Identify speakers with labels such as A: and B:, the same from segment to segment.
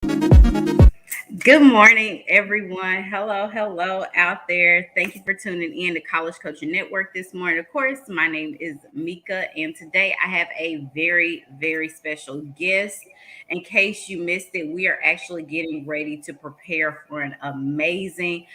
A: Good morning, everyone. Hello out there. Thank you for tuning in to College Coaching Network this morning. Of course, my name is Mika, and today I have a very special guest. In case you missed it, we are actually getting ready to prepare for an amazing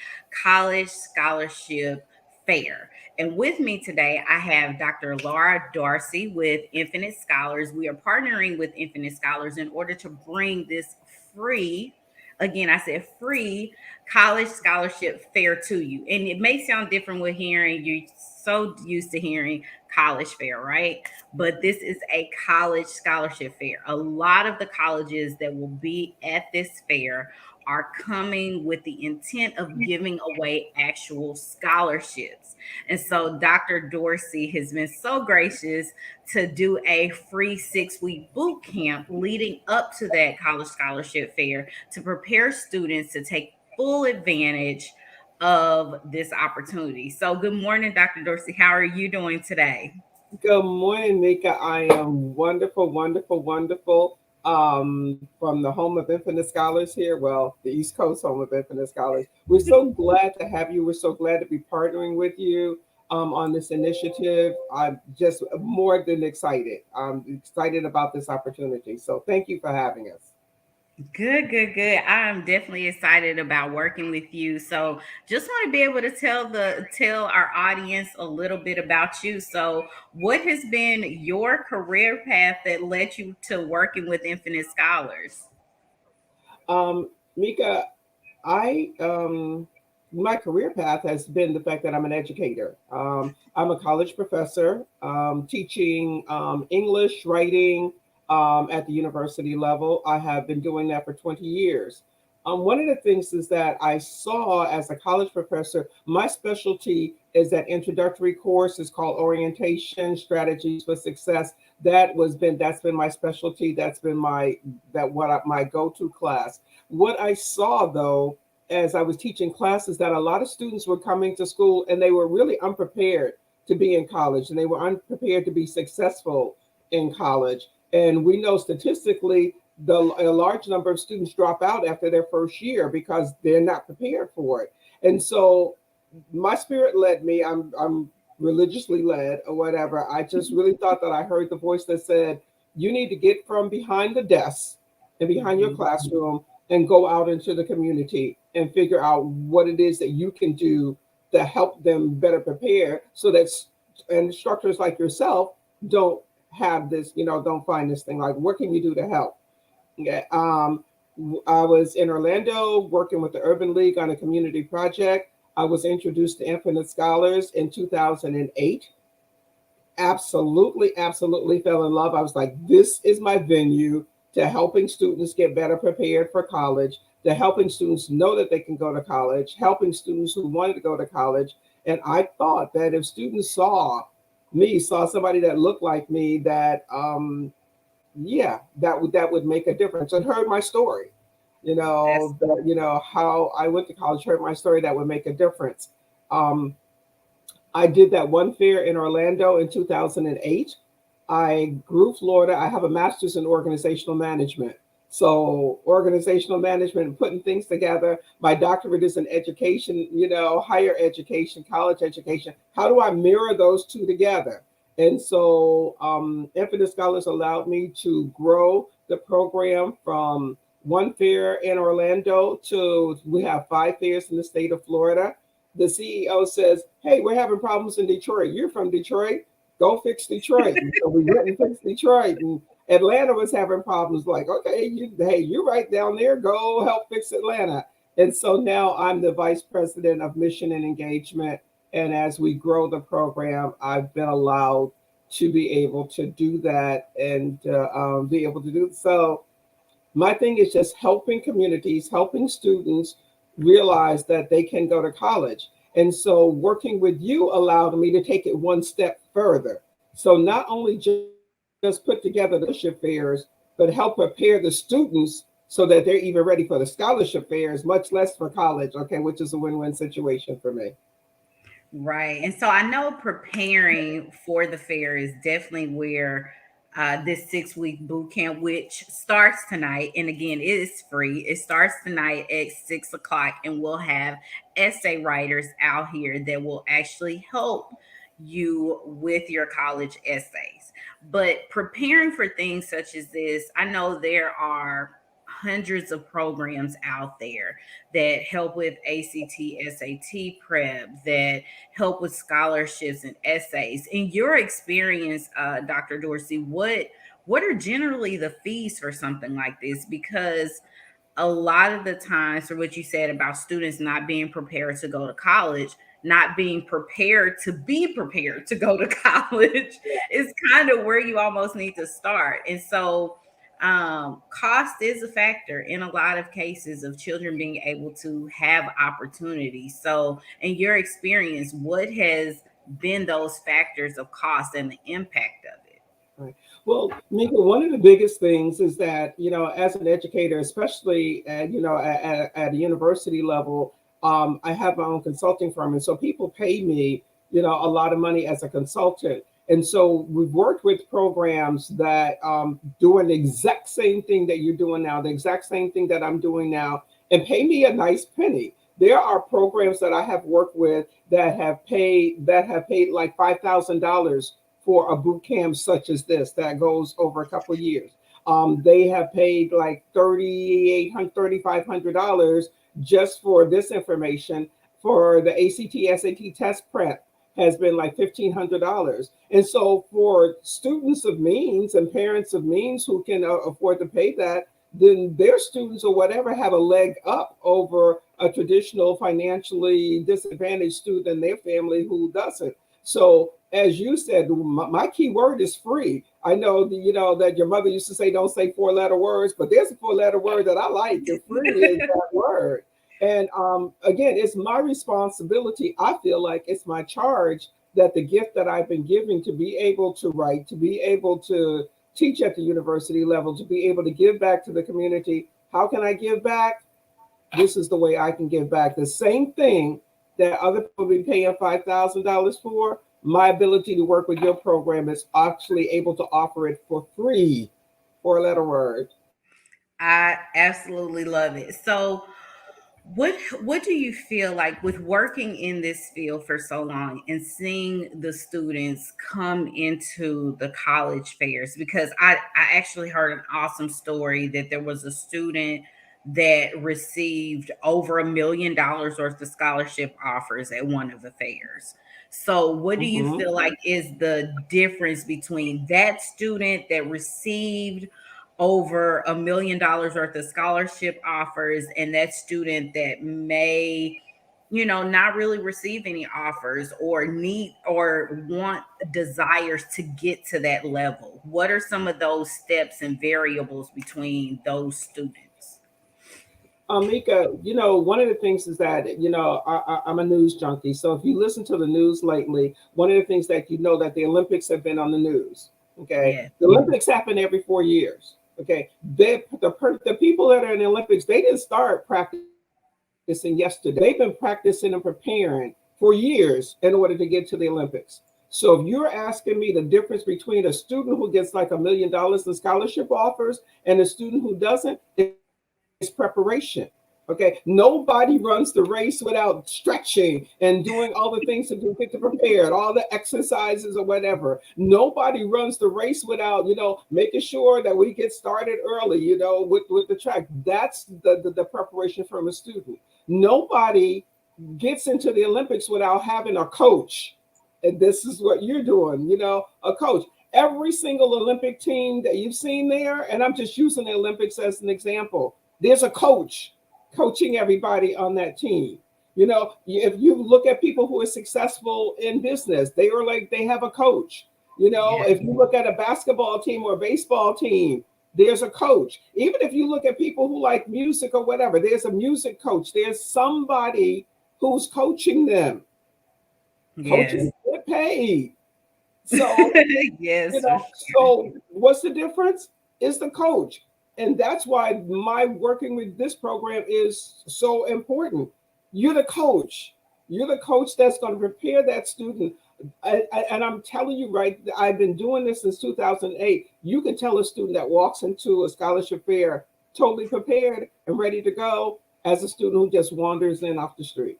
A: college scholarship fair. And with me today, I have Dr. Laura Dorsey with Infinite Scholars. We are partnering with Infinite Scholars in order to bring this free, again, I said free college scholarship fair to you. And it may sound different with hearing, you're so used to hearing college fair, right? But this is a college scholarship fair. A lot of the colleges that will be at this fair are coming with the intent of giving away actual scholarships. And so Dr. Dorsey has been so gracious to do a free 6-week boot camp leading up to that college scholarship fair to prepare students to take full advantage of this opportunity. So, good morning, Dr. Dorsey. How are you doing today?
B: Good morning, Mika. I am wonderful, wonderful, wonderful. From the home of Infinite Scholars here, well, the East Coast home of Infinite Scholars. We're so glad to have you. We're so glad to be partnering with you on this initiative. I'm just more than excited. I'm excited about this opportunity. So thank you for having us.
A: Good. I'm definitely excited about working with you. So, just want to be able to tell our audience a little bit about you. So, what has been your career path that led you to working with Infinite Scholars?
B: Mika, I my career path has been the fact that I'm an educator. I'm a college professor teaching English, writing at the university level. I have been doing that for 20 years. One of the things is that I saw as a college professor, my specialty is that introductory course is called Orientation Strategies for Success. That's been my specialty. That's been my go-to class. What I saw though, as I was teaching classes, that a lot of students were coming to school and they were really unprepared to be in college and they were unprepared to be successful in college. And we know statistically, a large number of students drop out after their first year because they're not prepared for it. And so my spirit led me. I'm religiously led or whatever. I just really thought that I heard the voice that said, you need to get from behind the desk and behind your
A: Mhm.
B: classroom and go out into the community and figure out what it is that you can do to help them better prepare so that instructors like yourself don't have this, don't find this thing like, what can you do to help? Yeah. I was in Orlando working with the Urban League on a community project. I was introduced to Infinite Scholars in 2008. Absolutely fell in love. I was like, this is my venue to helping students get better prepared for college, to helping students know that they can go to college, helping students who wanted to go to college. And I thought that if students saw somebody that looked like me, that yeah, that would make a difference, and heard my story.
A: That's
B: How I went to college, heard my story, that would make a difference. Um, I did that one fair in Orlando in 2008. I grew Florida. I have a master's in organizational management. So, organizational management, putting things together. My doctorate is in education, higher education, college education. How do I mirror those two together? And so, Infinite Scholars allowed me to grow the program from one fair in Orlando to we have 5 fairs in the state of Florida. The CEO says, "Hey, we're having problems in Detroit. You're from Detroit. Go fix Detroit." And so we went and fixed Detroit. And Atlanta was having problems. Like, okay, hey, you're right down there. Go help fix Atlanta. And so now I'm the vice president of mission and engagement. And as we grow the program, I've been allowed to be able to do that and be able to do so. My thing is just helping communities, helping students realize that they can go to college. And so working with you allowed me to take it one step further. So not only just put together the scholarship fairs, but help prepare the students so that they're even ready for the scholarship fairs, much less for college, okay, which is a win-win situation for me.
A: right. And so I know preparing for the fair is definitely where this 6 week boot camp, which starts tonight. And again, it is free. It starts tonight at 6 o'clock, and we'll have essay writers out here that will actually help you with your college essays. But preparing for things such as this, I know there are hundreds of programs out there that help with ACT, SAT prep, that help with scholarships and essays. In your experience, Dr. Dorsey, what are generally the fees for something like this? Because a lot of the times, for what you said about students not being prepared to go to college, not being prepared to be prepared to go to college is kind of where you almost need to start. And so, cost is a factor in a lot of cases of children being able to have opportunities. So, in your experience, what has been those factors of cost and the impact of it?
B: Right. Well, Mika, one of the biggest things is that, as an educator, especially at a university level, I have my own consulting firm. And so people pay me, a lot of money as a consultant. And so we've worked with programs that doing the exact same thing that you're doing now, the exact same thing that I'm doing now, and pay me a nice penny. There are programs that I have worked with that have paid like $5,000 for a boot camp such as this that goes over a couple of years. They have paid like $3,800, $3,500 just for this information. For the ACT, SAT test prep has been like $1,500. And so for students of means and parents of means who can afford to pay that, then their students or whatever have a leg up over a traditional financially disadvantaged student and their family who doesn't. So as you said, my key word is free. I know that your mother used to say don't say four-letter words, but there's a four-letter word that I like, and free is that word. And again, it's my responsibility. I feel like it's my charge that the gift that I've been giving to be able to write, to be able to teach at the university level, to be able to give back to the community. How can I give back? This is the way I can give back. The same thing that other people be paying $5,000 for, my ability to work with your program is actually able to offer it for free, four-letter word.
A: I absolutely love it. So, what do you feel like with working in this field for so long and seeing the students come into the college fairs? Because I actually heard an awesome story that there was a student that received over $1 million worth of scholarship offers at one of the fairs. So, what do you
B: Mhm.
A: feel like is the difference between that student that received over $1 million worth of scholarship offers and that student that may, not really receive any offers or need or want desires to get to that level? What are some of those steps and variables between those students?
B: Mika, one of the things is that, I'm a news junkie. So if you listen to the news lately, one of the things that that the Olympics have been on the news. Okay.
A: Yeah.
B: The Olympics happen every 4 years. Okay. The people that are in the Olympics, they didn't start practicing yesterday. They've been practicing and preparing for years in order to get to the Olympics. So if you're asking me the difference between a student who gets like $1 million in scholarship offers and a student who doesn't, is preparation. Okay, nobody runs the race without stretching and doing all the things to do get to prepared, all the exercises or whatever. Nobody runs the race without, making sure that we get started early, with the track. That's the preparation from a student. Nobody gets into the Olympics without having a coach. And this is what you're doing, a coach. Every single Olympic team that you've seen there, and I'm just using the Olympics as an example, there's a coach coaching everybody on that team. If you look at people who are successful in business, they have a coach.
A: Yeah.
B: If you look at a basketball team or a baseball team, there's a coach. Even if you look at people who like music or whatever, there's a music coach. There's somebody who's coaching them.
A: Yes.
B: Coaches get paid. So
A: Yes, for sure.
B: so what's the difference? It's the coach. And that's why my working with this program is so important. You're the coach. You're the coach that's going to prepare that student And I'm telling you, right, I've been doing this since 2008. You can tell a student that walks into a scholarship fair totally prepared and ready to go as a student who just wanders in off the street.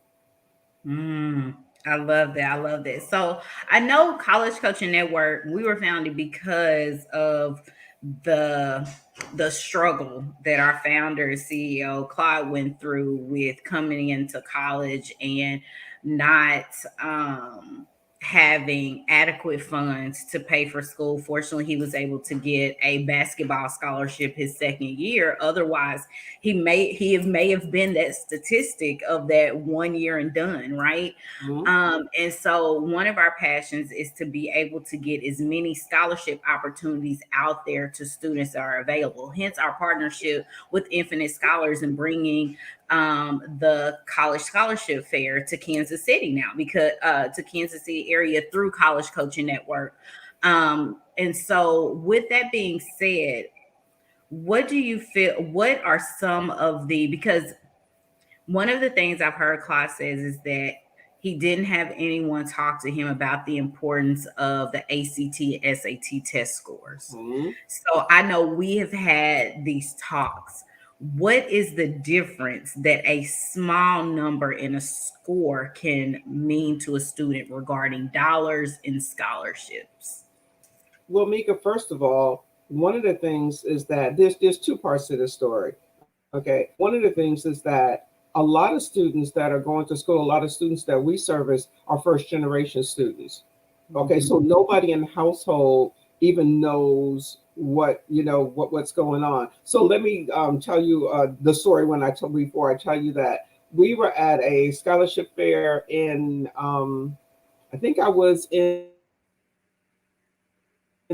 A: Mm, I love that. I love that. So I know College Coaching Network, we were founded because of the the struggle that our founder and CEO Claude went through with coming into college and not having adequate funds to pay for school. Fortunately, he was able to get a basketball scholarship his second year. Otherwise, he may have been that statistic of that 1 year and done, right?
B: Mhm.
A: And so one of our passions is to be able to get as many scholarship opportunities out there to students that are available. Hence our partnership with Infinite Scholars and bringing the college scholarship fair to Kansas City now, because to Kansas City area through College Coaching Network. And so with that being said, what do you feel, what are some of the, because one of the things I've heard Claude says is that he didn't have anyone talk to him about the importance of the ACT, SAT test scores.
B: Mhm.
A: So I know we have had these talks. What is the difference that a small number in a score can mean to a student regarding dollars and scholarships?
B: Well, Mika, first of all, one of the things is that there's two parts to this story. Okay. One of the things is that a lot of students that are going to school, a lot of students that we service are first generation students. Okay, so
A: Mhm.
B: nobody in the household even knows what's going on. So let me tell you the story when I told before I tell you that we were at a scholarship fair in I think I was in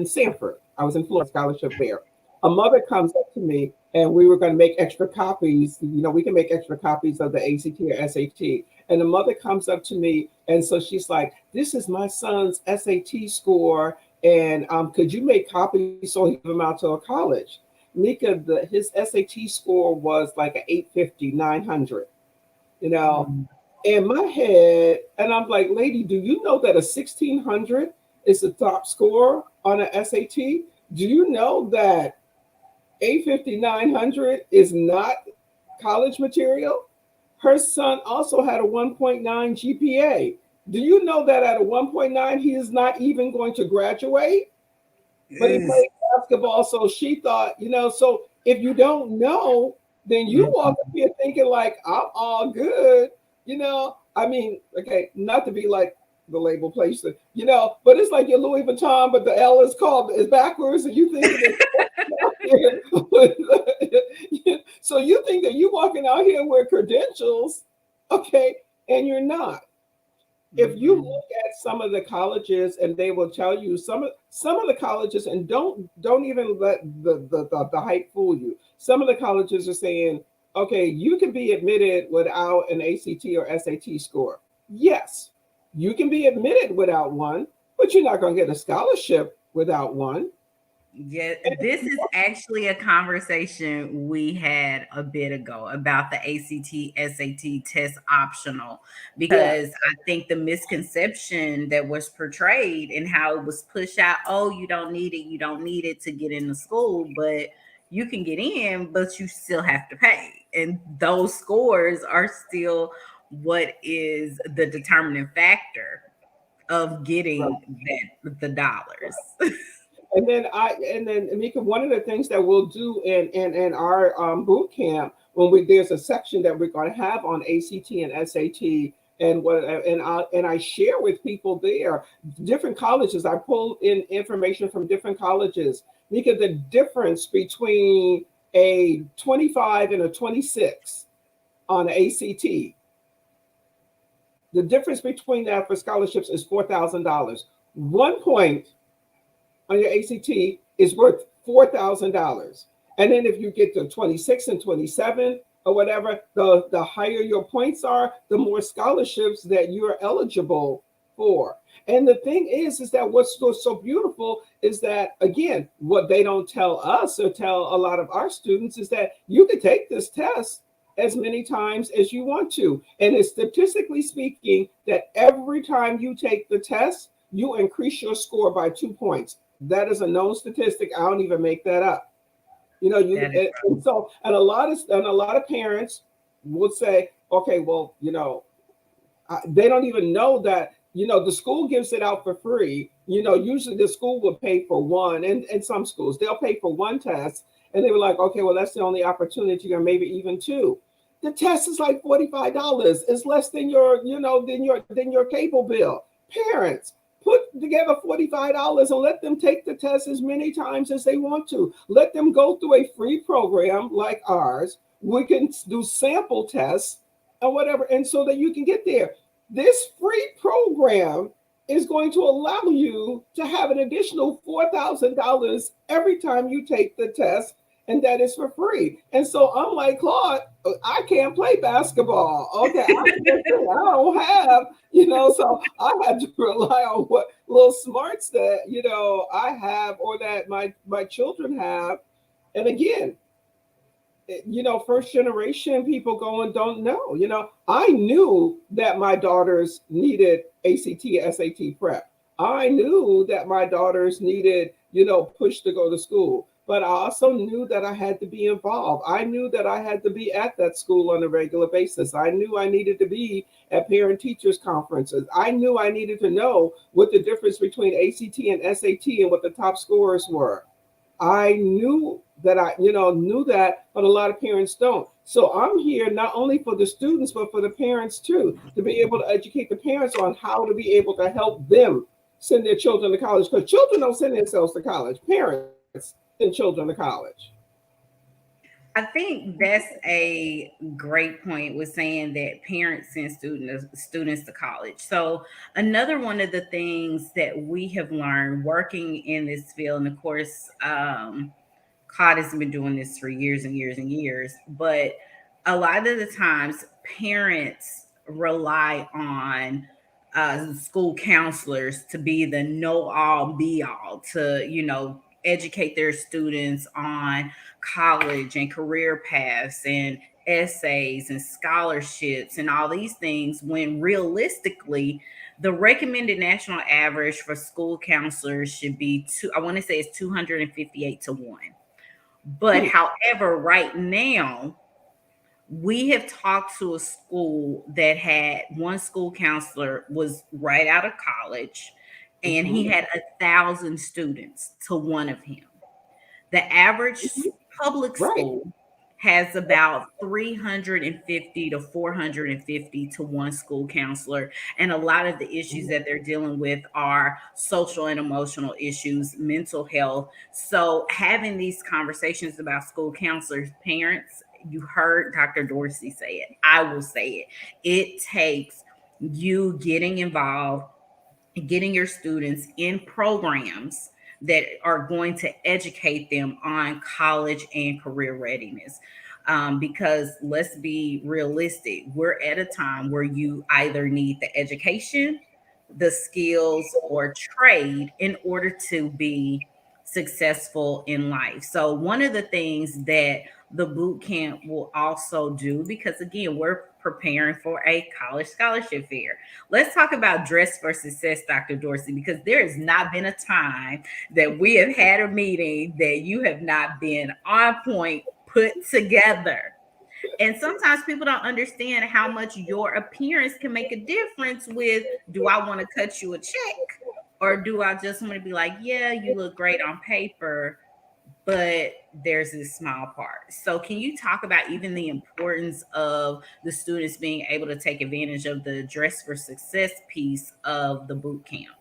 B: Sanford. I was in Florida scholarship fair. A mother comes up to me and we were going to make extra copies. We can make extra copies of the ACT or SAT. And the mother comes up to me, and so she's like, "This is my son's SAT score, and could you make copies so he can give them out to a college?" Mika, his SAT score was like an 850, 900. You know,
A: Mm.
B: in my head, and I'm like, "Lady, do you know that a 1600 is the top score on an SAT? Do you know that 850, 900 is not college material?" Her son also had a 1.9 GPA. Do you know that at a 1.9, he is not even going to graduate? But he
A: Ugh.
B: played basketball, so she thought, so if you don't know, then you walk up here thinking like, I'm all good. I mean, okay, not to be like the label placement, but it's like your Louis Vuitton, but the L is backwards, and you thinking it's so you think that you walking out here with credentials, okay, and you're not. If you
A: Mhm.
B: look at some of the colleges, and they will tell you some of the colleges, and don't even let the hype fool you. Some of the colleges are saying, okay, you can be admitted without an ACT or SAT score. Yes, you can be admitted without one, but you're not going to get a scholarship without one.
A: Yeah, this is actually a conversation we had a bit ago about the ACT SAT test optional,
B: Yeah,
A: because I think the misconception that was portrayed and how it was pushed out, oh, you don't need it to get into school, but you can get in, but you still have to pay. And those scores are still what is the determining factor of
B: right.
A: getting the dollars.
B: And then Mika, one of the things that we'll do in our boot camp, when we there's a section that we're going to have on ACT and SAT, and I share with people there different colleges. I pull in information from different colleges. Mika, the difference between a 25 and a 26 on ACT, the difference between that for scholarships is $4,000. 1 point on your ACT is worth $4,000. And then if you get to 26 and 27 or whatever, the higher your points are, the more scholarships that you're eligible for. And the thing is that what's so beautiful is that, again, what they don't tell us or tell a lot of our students is that you can take this test as many times as you want to. And it's statistically speaking that every time you take the test, you increase your score by 2 points. That is a known statistic. I don't even make that up. You know,
A: That is
B: and so and a lot of parents would say, okay, well, they don't even know that, the school gives it out for free. Usually the school will pay for one, and some schools they'll pay for one test, and they were like, okay, well, that's the only opportunity, or maybe even two. The test is like $45. It's less than your cable bill. Parents, put together $45 and let them take the test as many times as they want to. Let them go through a free program like ours. We can do sample tests or whatever, and so that you can get there. This free program is going to allow you to have an additional $4,000 every time you take the test, and that is for free. And so I'm like, Claude, I can't play basketball. Okay, I don't have, so I had to rely on what little smarts that, I have, or that my children have. And again, first generation people going don't know. I knew that my daughters needed ACT, SAT prep. I knew that my daughters needed, push to go to school. But I also knew that I had to be involved. I knew that I had to be at that school on a regular basis. I knew I needed to be at parent teachers conferences. I knew I needed to know what the difference between ACT and SAT and what the top scores were. I knew that knew that, but a lot of parents don't. So I'm here not only for the students, but for the parents too, to be able to educate the parents on how to be able to help them send their children to college. Because children don't send themselves to college. Parents send children to college.
A: I think that's a great point with saying that parents send students to college. So another one of the things that we have learned working in this field, and of course, COD has been doing this for years and years and years, but a lot of the times parents rely on school counselors to be the know all be all to, educate their students on college and career paths and essays and scholarships and all these things, when realistically the recommended national average for school counselors should be I want to say it's 258 to 1. But
B: Hmm.
A: however, right now, we have talked to a school that had one school counselor was right out of college, and he
B: Mhm.
A: had 1,000 students to one of him. The average
B: Mhm.
A: public
B: Right.
A: school has about 350 to 450 to one school counselor. And a lot of the issues
B: Mhm.
A: that they're dealing with are social and emotional issues, mental health. So, having these conversations about school counselors, parents, you heard Dr. Dorsey say it. I will say it. It takes you getting involved, getting your students in programs that are going to educate them on college and career readiness. Because let's be realistic, we're at a time where you either need the education, the skills, or trade in order to be successful in life. So, one of the things that the boot camp will also do, because again, we're preparing for a college scholarship fair. Let's talk about dress for success, Dr. Dorsey, because there has not been a time that we have had a meeting that you have not been on point, put together. And sometimes people don't understand how much your appearance can make a difference with, do I want to cut you a check? Or do I just want to be like, yeah, you look great on paper, but there's this small part. So, can you talk about even the importance of the students being able to take advantage of the Dress for Success piece of the boot camp?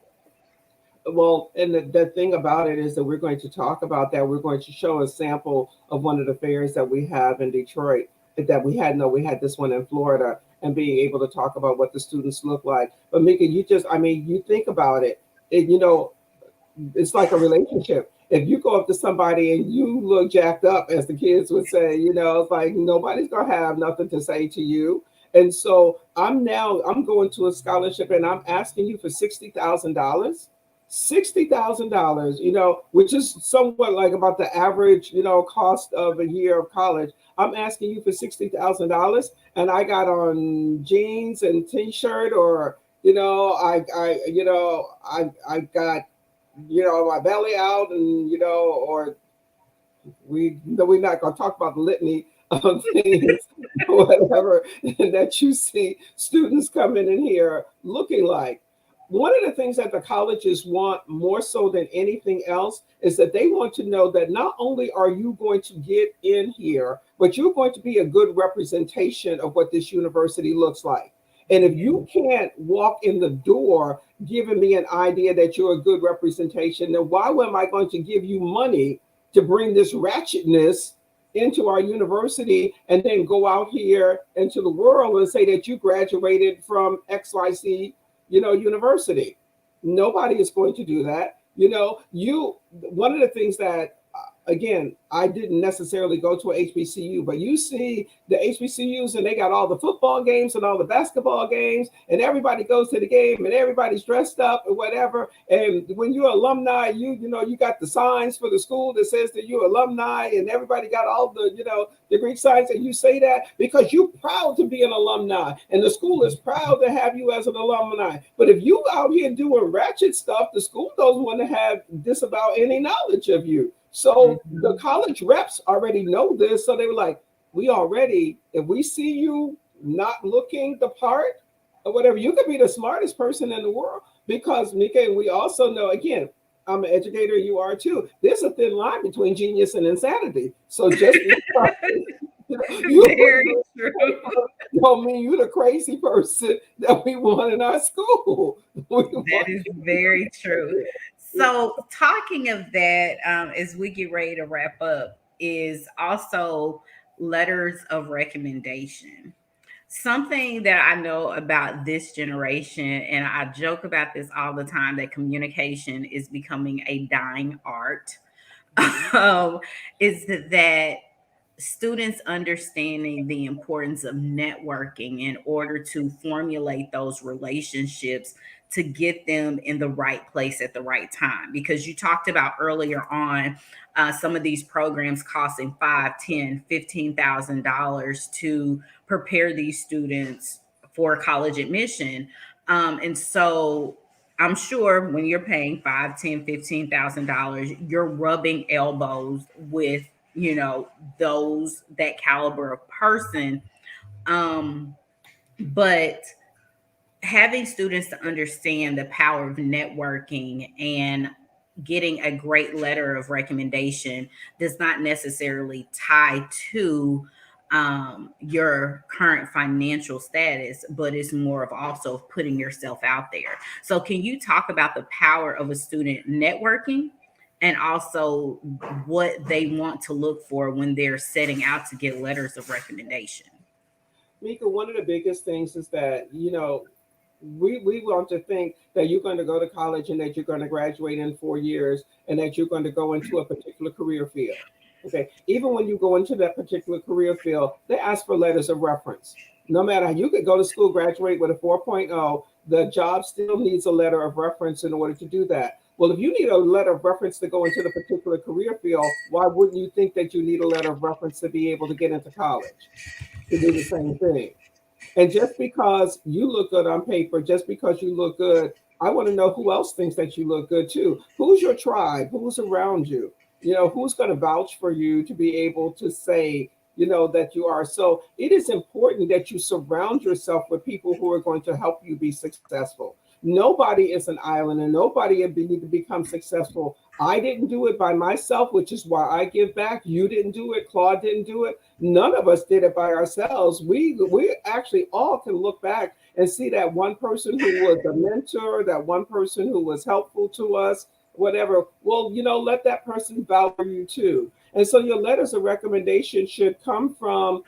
B: Well, and the thing about it is that we're going to talk about that. We're going to show a sample of one of the fairs that we have in Detroit, that we had. No, we had this one in Florida, and being able to talk about what the students look like. But Mika, you think about it, it's like a relationship. If you go up to somebody and you look jacked up, as the kids would say, it's like nobody's gonna have nothing to say to you. And so I'm going to a scholarship, and I'm asking you for $60,000 $60,000, which is somewhat like about the average, cost of a year of college. I'm asking you for $60,000, and I got on jeans and t-shirt, or I got my belly out, and or we're not going to talk about the litany of things, whatever, that you see students coming in here looking like. One of the things that the colleges want more so than anything else is that they want to know that not only are you going to get in here, but you're going to be a good representation of what this university looks like. And if you can't walk in the door giving me an idea that you're a good representation, then why am I going to give you money to bring this ratchetness into our university and then go out here into the world and say that you graduated from XYZ, university? Nobody is going to do that. One of the things that, again, I didn't necessarily go to a HBCU, but you see the HBCUs and they got all the football games and all the basketball games, and everybody goes to the game and everybody's dressed up or whatever. And when you're alumni, you got the signs for the school that says that you're alumni, and everybody got all the Greek signs, and you say that because you're proud to be an alumni, and the school is proud to have you as an alumni. But if you out here doing ratchet stuff, the school doesn't want to have disavow any knowledge of you. So the college reps already know this. So they were like, if we see you not looking the part or whatever, you could be the smartest person in the world. Because, Mika, we also know, again, I'm an educator, you are too. There's a thin line between genius and insanity. So just because
A: Very true.
B: don't mean you're the crazy person that we want in our school.
A: That is very true. So, talking of that, as we get ready to wrap up, is also letters of recommendation. Something that I know about this generation, and I joke about this all the time, that communication is becoming a dying art, um, is that students understanding the importance of networking in order to formulate those relationships to get them in the right place at the right time. Because you talked about earlier on, some of these programs costing 5, 10, $15,000 to prepare these students for college admission. And so I'm sure when you're paying 5, 10, $15,000, you're rubbing elbows with, those, that caliber of person. Um, but having students to understand the power of networking and getting a great letter of recommendation does not necessarily tie to your current financial status, but it's more of also putting yourself out there. So, can you talk about the power of a student networking and also what they want to look for when they're setting out to get letters of recommendation?
B: Mika, one of the biggest things is that, we want to think that you're going to go to college and that you're going to graduate in 4 years and that you're going to go into a particular career field. Okay. Even when you go into that particular career field, they ask for letters of reference. No matter how you could go to school, graduate with a 4.0, the job still needs a letter of reference in order to do that. Well, if you need a letter of reference to go into the particular career field, why wouldn't you think that you need a letter of reference to be able to get into college to do the same thing? And just because you look good on paper, just because you look good, I want to know who else thinks that you look good too. Who's your tribe? Who's around you? Who's going to vouch for you to be able to say, that you are. So it is important that you surround yourself with people who are going to help you be successful. Nobody is an island and nobody need to become successful. I didn't do it by myself, which is why I give back. You didn't do it. Claude didn't do it. None of us did it by ourselves. We actually all can look back and see that one person who was a mentor, that one person who was helpful to us, whatever. Well, let that person value you too. And so your letters of recommendation should come from,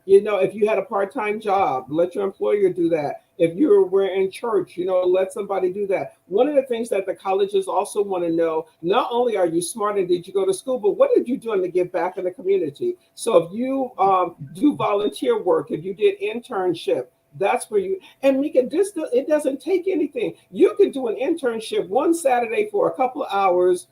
B: if you had a part-time job, let your employer do that. If you were in church, let somebody do that. One of the things that the colleges also want to know, not only are you smart and did you go to school, but what did you do to give back in the community? So if you do volunteer work, if you did internship, That's where you, and Mika, it doesn't take anything. You can do an internship one Saturday for a couple of hours,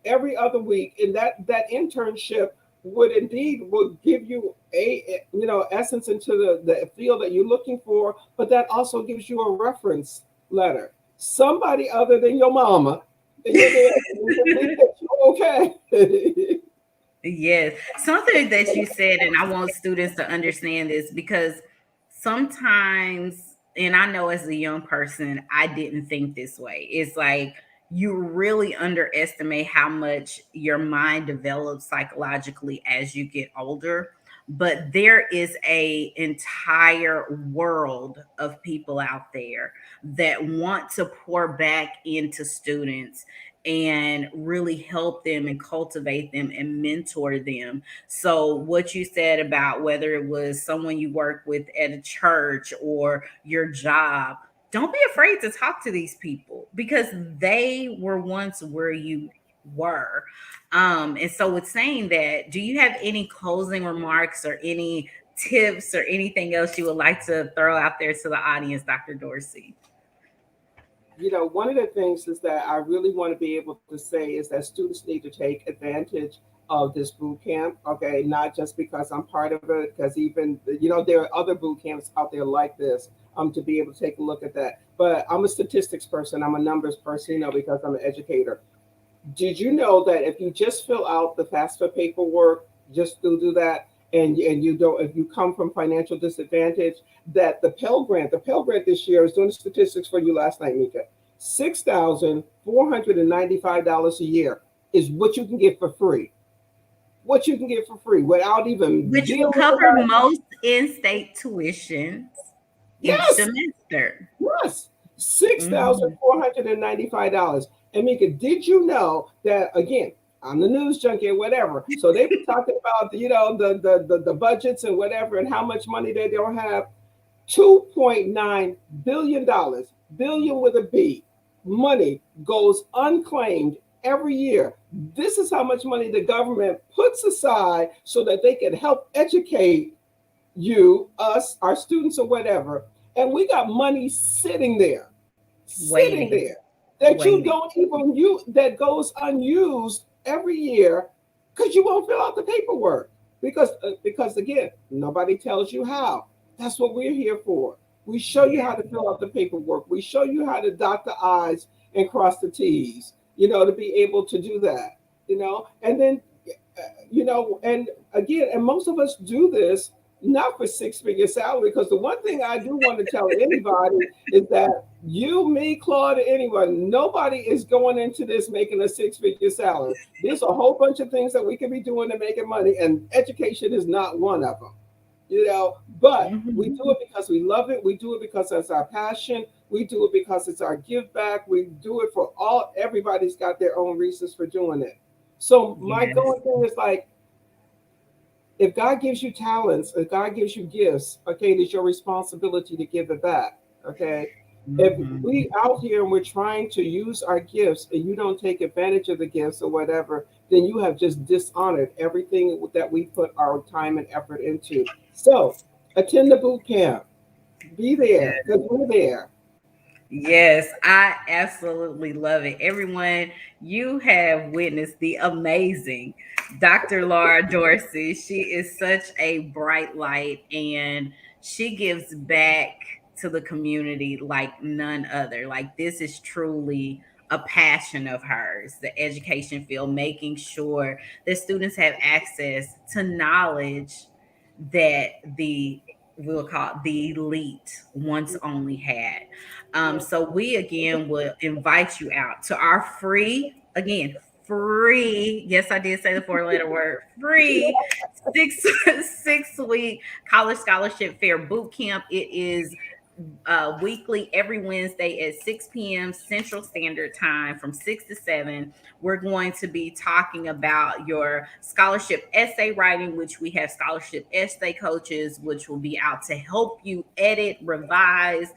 B: every other week, and that internship would indeed will give you essence into the field that you're looking for, but that also gives you a reference letter. Somebody other than your mama, can think that you're okay.
A: Yes. Something that you said, and I want students to understand this because sometimes, and I know as a young person, I didn't think this way. It's like you really underestimate how much your mind develops psychologically as you get older. But there is a entire world of people out there that want to pour back into students and really help them and cultivate them and mentor them. So, what you said about whether it was someone you work with at a church or your job, don't be afraid to talk to these people because they were once where you were. And so, with saying that, do you have any closing remarks or any tips or anything else you would like to throw out there to the audience, Dr. Dorsey?
B: One of the things is that I really want to be able to say is that students need to take advantage of this boot camp. Okay, not just because I'm part of it, because even there are other boot camps out there like this. To be able to take a look at that. But I'm a statistics person. I'm a numbers person. Because I'm an educator. Did you know that if you just fill out the FAFSA paperwork, just do that, and you don't, if you come from financial disadvantage, that the Pell Grant this year is doing the statistics for you last night, Mika. $6,495 a year is what you can get for free. What you can get for free without even
A: Which will
B: dealing with
A: cover
B: that.
A: most in-state tuitions each
B: Yes,
A: semester.
B: yes, six thousand
A: Mhm.
B: four hundred and ninety-five dollars. And Mika, did you know that again? I'm the news junkie or whatever. So they were talking about the budgets and whatever and how much money they don't have. $2.9 billion, billion with a B, money goes unclaimed every year. This is how much money the government puts aside so that they can help educate you, us, our students, or whatever. And we got money sitting
A: Waiting,
B: there that you
A: waiting.
B: don't even use, that goes unused every year because you won't fill out the paperwork. Because again, nobody tells you how. That's what we're here for. We show you how
A: Yeah.
B: to fill out the paperwork. We show you how to dot the I's and cross the T's, to be able to do that, and then and again, and most of us do this not for six-figure salary, because the one thing I do want to tell anybody is that you, me, Claude, anyone, nobody is going into this making a six-figure salary. There's a whole bunch of things that we can be doing to making money, and education is not one of them. But we do
A: Mhm.
B: it because we love it. We do it because it's our passion. We do it because it's our give back. We do it for everybody's got their own reasons for doing it. So my
A: Yes.
B: going thing is like, if God gives you talents, if God gives you gifts, okay, it is your responsibility to give it back. Okay. If
A: Mhm.
B: we out here and we're trying to use our gifts and you don't take advantage of the gifts or whatever, then you have just dishonored everything that we put our time and effort into. So attend the boot camp. Be there
A: Yes.
B: because we're there.
A: Yes, I absolutely love it. Everyone, you have witnessed the amazing Dr. Laura Dorsey. She is such a bright light and she gives back to the community like none other. Like, this is truly a passion of hers, the education field, making sure that students have access to knowledge that the we'll call it the elite once only had.
B: Yeah.
A: So we again will invite you out to our free, again, free. Yes, I did say the four-letter word, free six 6 week college scholarship fair boot camp. It is weekly every Wednesday at 6 p.m. Central Standard Time from 6 to 7. We're going to be talking about your scholarship essay writing, which we have scholarship essay coaches, which will be out to help you edit, revise,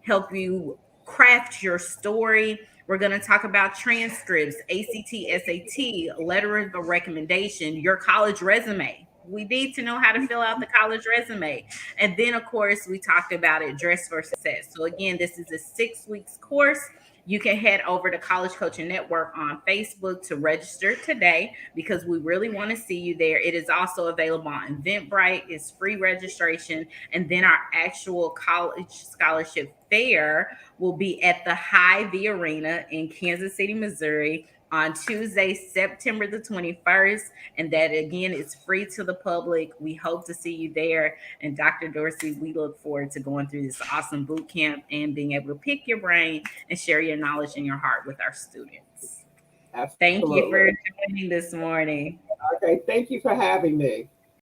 A: help you craft your story. We're going to talk about transcripts, ACT, SAT, letter of recommendation, your college resume. We need to know how to fill out the college resume. And then, of course, we talked about it, Dress for Success. So, again, this is a 6 weeks course. You can head over to College Coaching Network on Facebook to register today because we really want to see you there. It is also available on Eventbrite, it's free registration. And then our actual college scholarship fair will be at the Hy-Vee Arena in Kansas City, Missouri on Tuesday, September the 21st. And that again is free to the public. We hope to see you there. And Dr. Dorsey, we look forward to going through this awesome boot camp and being able to pick your brain and share your knowledge and your heart with our students. Thank you
B: Absolutely.
A: for joining this morning.
B: Okay, thank you for having me.